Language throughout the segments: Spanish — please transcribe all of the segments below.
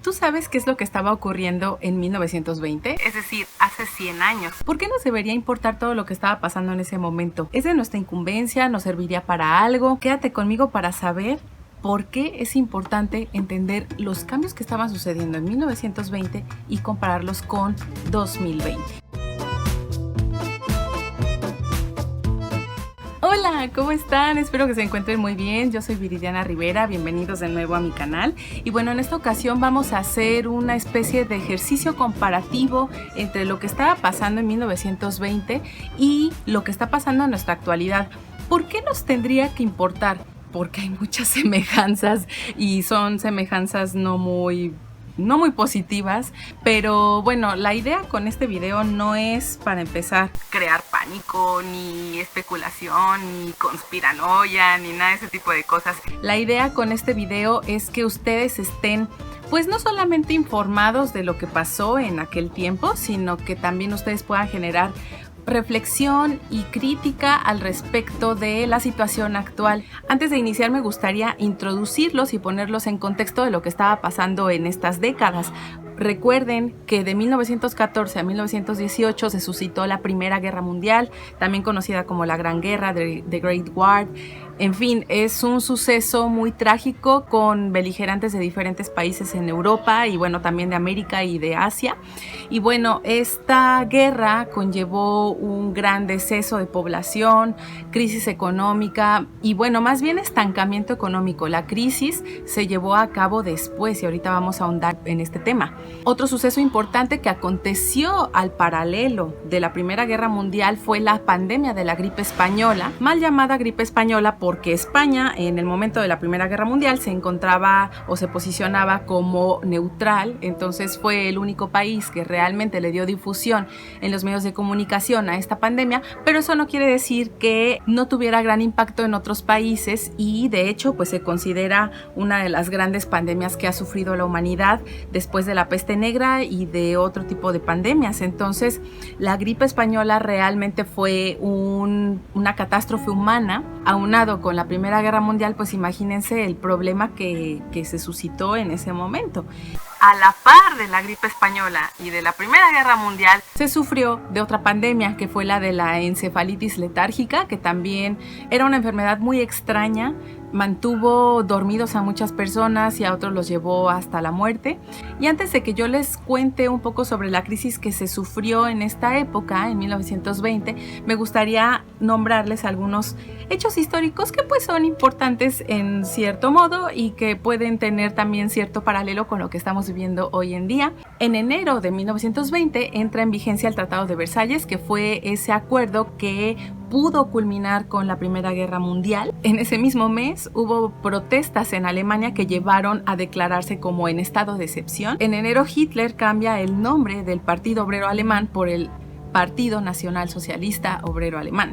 ¿Tú sabes qué es lo que estaba ocurriendo en 1920? Es decir, hace 100 años. ¿Por qué nos debería importar todo lo que estaba pasando en ese momento? ¿Es de nuestra incumbencia? ¿Nos serviría para algo? Quédate conmigo para saber por qué es importante entender los cambios que estaban sucediendo en 1920 y compararlos con 2020. Hola, ¿cómo están? Espero que se encuentren muy bien. Yo soy Viridiana Rivera, bienvenidos de nuevo a mi canal. Y bueno, en esta ocasión vamos a hacer una especie de ejercicio comparativo entre lo que estaba pasando en 1920 y lo que está pasando en nuestra actualidad. ¿Por qué nos tendría que importar? Porque hay muchas semejanzas y son semejanzas no muy positivas, pero bueno, la idea con este video no es, para empezar, crear pánico, ni especulación, ni conspiranoia, ni nada de ese tipo de cosas. La idea con este video es que ustedes estén pues no solamente informados de lo que pasó en aquel tiempo, sino que también ustedes puedan generar reflexión y crítica al respecto de la situación actual. Antes de iniciar, me gustaría introducirlos y ponerlos en contexto de lo que estaba pasando en estas décadas. Recuerden que de 1914 a 1918 se suscitó la Primera Guerra Mundial, también conocida como la Gran Guerra, The Great War. En fin, es un suceso muy trágico con beligerantes de diferentes países en Europa y bueno, también de América y de Asia. Y bueno, esta guerra conllevó un gran deceso de población, crisis económica y bueno, más bien estancamiento económico. La crisis se llevó a cabo después y ahorita vamos a ahondar en este tema. Otro suceso importante que aconteció al paralelo de la Primera Guerra Mundial fue la pandemia de la gripe española, mal llamada gripe española porque España en el momento de la Primera Guerra Mundial se encontraba o se posicionaba como neutral, entonces fue el único país que realmente le dio difusión en los medios de comunicación a esta pandemia, pero eso no quiere decir que no tuviera gran impacto en otros países y de hecho pues se considera una de las grandes pandemias que ha sufrido la humanidad después de la peste negra y de otro tipo de pandemias. Entonces la gripe española realmente fue una catástrofe humana, aunado con la Primera Guerra Mundial, pues imagínense el problema que se suscitó en ese momento. A la par de la gripe española y de la Primera Guerra Mundial, se sufrió de otra pandemia que fue la de la encefalitis letárgica, que también era una enfermedad muy extraña, mantuvo dormidos a muchas personas y a otros los llevó hasta la muerte. Y antes de que yo les cuente un poco sobre la crisis que se sufrió en esta época, en 1920, me gustaría nombrarles algunos hechos históricos que pues son importantes en cierto modo y que pueden tener también cierto paralelo con lo que estamos viviendo hoy en día. En enero de 1920 entra en vigencia el Tratado de Versalles, que fue ese acuerdo que pudo culminar con la Primera Guerra Mundial. En ese mismo mes hubo protestas en Alemania que llevaron a declararse como en estado de excepción. En enero Hitler cambia el nombre del Partido Obrero Alemán por el Partido Nacional Socialista Obrero Alemán.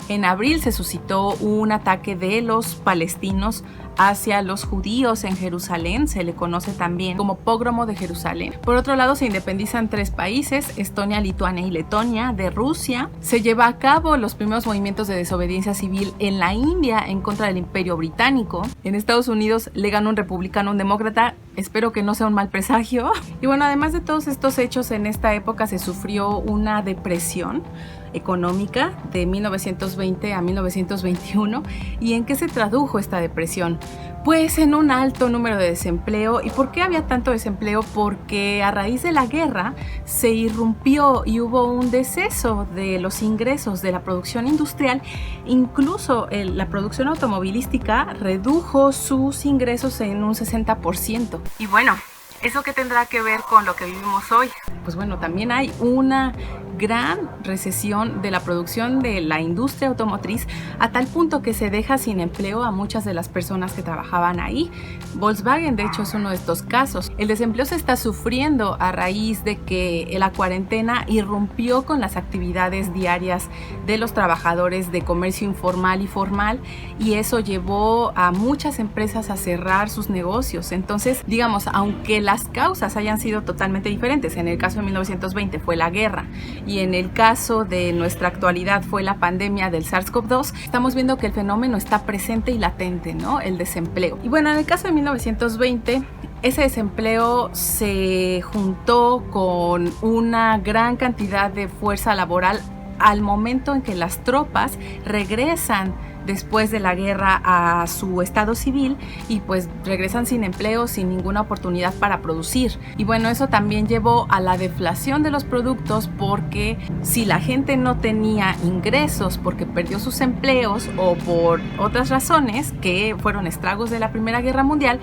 En abril se suscitó un ataque de los palestinos hacia los judíos en Jerusalén, se le conoce también como Pogromo de Jerusalén. Por otro lado, se independizan 3 países, Estonia, Lituania y Letonia, de Rusia. Se lleva a cabo los primeros movimientos de desobediencia civil en la India en contra del Imperio Británico. En Estados Unidos le gana un republicano a un demócrata, espero que no sea un mal presagio. Y bueno, además de todos estos hechos, en esta época se sufrió una depresión económica de 1920 a 1921. ¿Y en qué se tradujo esta depresión? Pues en un alto número de desempleo. ¿Y por qué había tanto desempleo? Porque a raíz de la guerra se irrumpió y hubo un deceso de los ingresos de la producción industrial. Incluso la producción automovilística redujo sus ingresos en un 60%. Y bueno, ¿eso qué tendrá que ver con lo que vivimos hoy? Pues bueno, también hay una gran recesión de la producción de la industria automotriz a tal punto que se deja sin empleo a muchas de las personas que trabajaban ahí. Volkswagen, de hecho, es uno de estos casos. El desempleo se está sufriendo a raíz de que la cuarentena irrumpió con las actividades diarias de los trabajadores de comercio informal y formal y eso llevó a muchas empresas a cerrar sus negocios. Entonces, digamos, aunque las causas hayan sido totalmente diferentes, en el caso de 1920 fue la guerra y en el caso de nuestra actualidad fue la pandemia del SARS-CoV-2, estamos viendo que el fenómeno está presente y latente, ¿no? El desempleo. Y bueno, en el caso de 1920 ese desempleo se juntó con una gran cantidad de fuerza laboral al momento en que las tropas regresan después de la guerra a su estado civil y pues regresan sin empleo, sin ninguna oportunidad para producir. Y bueno, eso también llevó a la deflación de los productos, porque si la gente no tenía ingresos porque perdió sus empleos o por otras razones que fueron estragos de la Primera Guerra Mundial,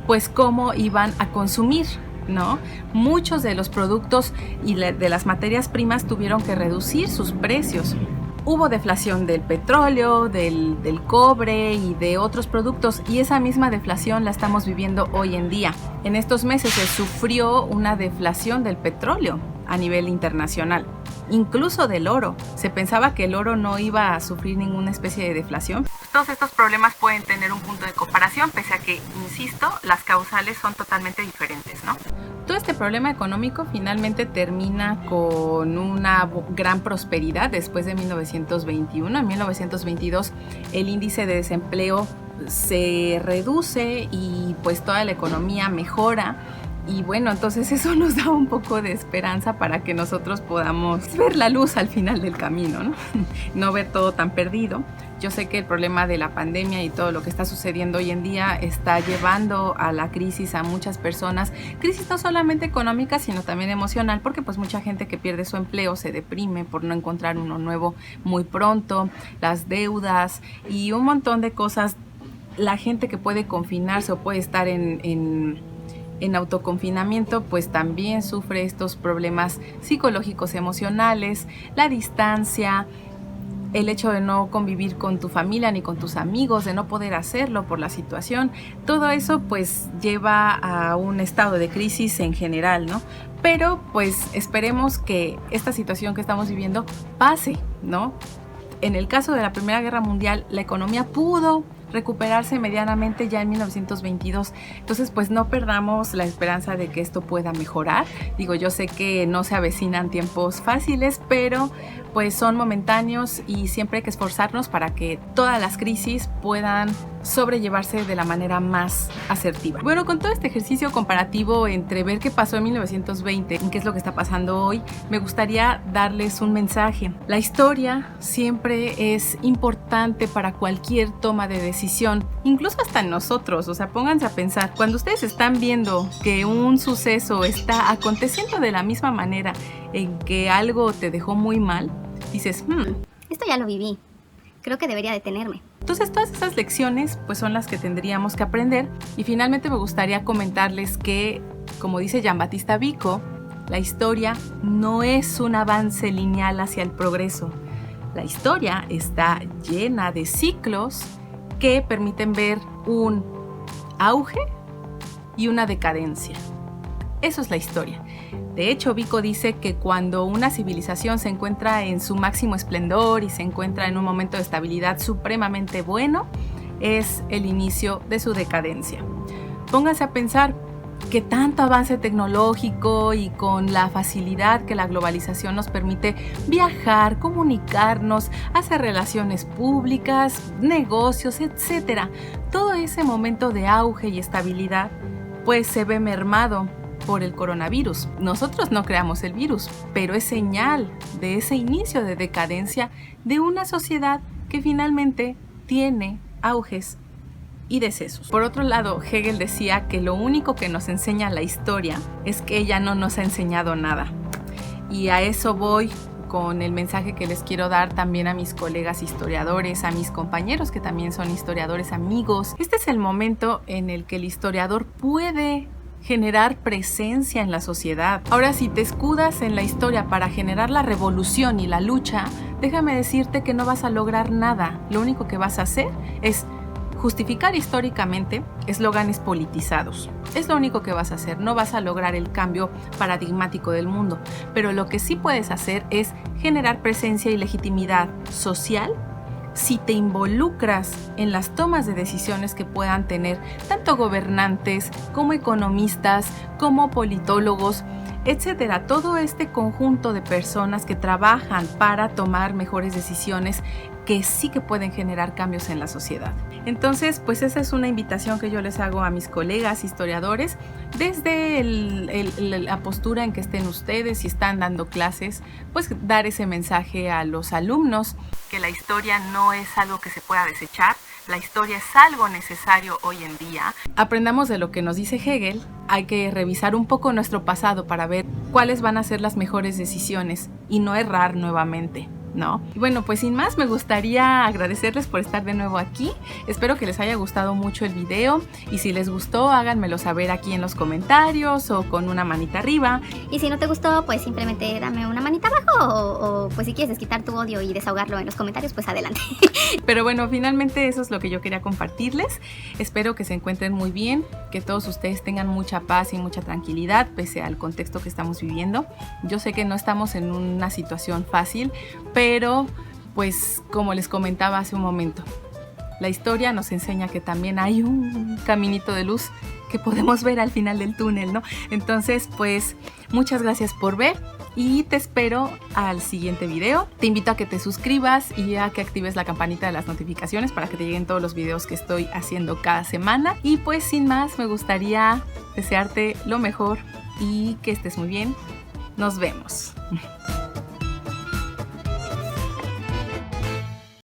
pues cómo iban a consumir, ¿no? Muchos de los productos y de las materias primas tuvieron que reducir sus precios. Hubo deflación del petróleo, del cobre y de otros productos, y esa misma deflación la estamos viviendo hoy en día. En estos meses se sufrió una deflación del petróleo a nivel internacional, incluso del oro. Se pensaba que el oro no iba a sufrir ninguna especie de deflación. Todos estos problemas pueden tener un punto de comparación, pese a que, insisto, las causales son totalmente diferentes, ¿no? Todo este problema económico finalmente termina con una gran prosperidad después de 1921. En 1922 el índice de desempleo se reduce y pues toda la economía mejora. Y bueno, entonces eso nos da un poco de esperanza para que nosotros podamos ver la luz al final del camino, ¿no? No ver todo tan perdido. Yo sé que el problema de la pandemia y todo lo que está sucediendo hoy en día está llevando a la crisis a muchas personas. Crisis no solamente económica, sino también emocional, porque pues mucha gente que pierde su empleo se deprime por no encontrar uno nuevo muy pronto, las deudas y un montón de cosas. La gente que puede confinarse o puede estar en autoconfinamiento, pues también sufre estos problemas psicológicos, emocionales, la distancia, el hecho de no convivir con tu familia ni con tus amigos, de no poder hacerlo por la situación. Todo eso pues lleva a un estado de crisis en general, ¿no? Pero pues esperemos que esta situación que estamos viviendo pase, ¿no? En el caso de la Primera Guerra Mundial, la economía pudo recuperarse medianamente ya en 1922. Entonces, pues no perdamos la esperanza de que esto pueda mejorar. Digo, yo sé que no se avecinan tiempos fáciles, pero pues son momentáneos y siempre hay que esforzarnos para que todas las crisis puedan sobrellevarse de la manera más asertiva. Bueno, con todo este ejercicio comparativo entre ver qué pasó en 1920 y qué es lo que está pasando hoy, me gustaría darles un mensaje. La historia siempre es importante para cualquier toma de decisión, incluso hasta en nosotros. O sea, pónganse a pensar, cuando ustedes están viendo que un suceso está aconteciendo de la misma manera en que algo te dejó muy mal, dices, esto ya lo viví, creo que debería detenerme. Entonces todas esas lecciones pues son las que tendríamos que aprender. Y finalmente me gustaría comentarles que, como dice Giambattista Vico, la historia no es un avance lineal hacia el progreso. La historia está llena de ciclos que permiten ver un auge y una decadencia. Eso es la historia. De hecho, Vico dice que cuando una civilización se encuentra en su máximo esplendor y se encuentra en un momento de estabilidad supremamente bueno, es el inicio de su decadencia. Pónganse a pensar que tanto avance tecnológico y con la facilidad que la globalización nos permite viajar, comunicarnos, hacer relaciones públicas, negocios, etc. Todo ese momento de auge y estabilidad pues se ve mermado por el coronavirus. Nosotros no creamos el virus, pero es señal de ese inicio de decadencia de una sociedad que finalmente tiene auges y decesos. Por otro lado, Hegel decía que lo único que nos enseña la historia es que ella no nos ha enseñado nada. Y a eso voy con el mensaje que les quiero dar también a mis colegas historiadores, a mis compañeros que también son historiadores amigos. Este es el momento en el que el historiador puede generar presencia en la sociedad. Ahora, si te escudas en la historia para generar la revolución y la lucha, déjame decirte que no vas a lograr nada. Lo único que vas a hacer es justificar históricamente eslóganes politizados. Es lo único que vas a hacer. No vas a lograr el cambio paradigmático del mundo. Pero lo que sí puedes hacer es generar presencia y legitimidad social si te involucras en las tomas de decisiones que puedan tener tanto gobernantes como economistas, como politólogos, etcétera. Todo este conjunto de personas que trabajan para tomar mejores decisiones que sí que pueden generar cambios en la sociedad. Entonces, pues esa es una invitación que yo les hago a mis colegas historiadores, desde la postura en que estén ustedes, si están dando clases, pues dar ese mensaje a los alumnos, que la historia no es algo que se pueda desechar, la historia es algo necesario hoy en día. Aprendamos de lo que nos dice Hegel, hay que revisar un poco nuestro pasado para ver cuáles van a ser las mejores decisiones y no errar nuevamente, ¿no? Y bueno, pues sin más, me gustaría agradecerles por estar de nuevo aquí. Espero que les haya gustado mucho el video y si les gustó, háganmelo saber aquí en los comentarios o con una manita arriba. Y si no te gustó, pues simplemente dame una manita abajo o pues si quieres desquitar tu odio y desahogarlo en los comentarios, pues adelante. Pero bueno, finalmente eso es lo que yo quería compartirles. Espero que se encuentren muy bien, que todos ustedes tengan mucha paz y mucha tranquilidad pese al contexto que estamos viviendo. Yo sé que no estamos en una situación fácil, pero pues como les comentaba hace un momento, la historia nos enseña que también hay un caminito de luz que podemos ver al final del túnel, ¿no? Entonces, pues muchas gracias por ver y te espero al siguiente video. Te invito a que te suscribas y a que actives la campanita de las notificaciones para que te lleguen todos los videos que estoy haciendo cada semana. Y pues sin más, me gustaría desearte lo mejor y que estés muy bien. Nos vemos.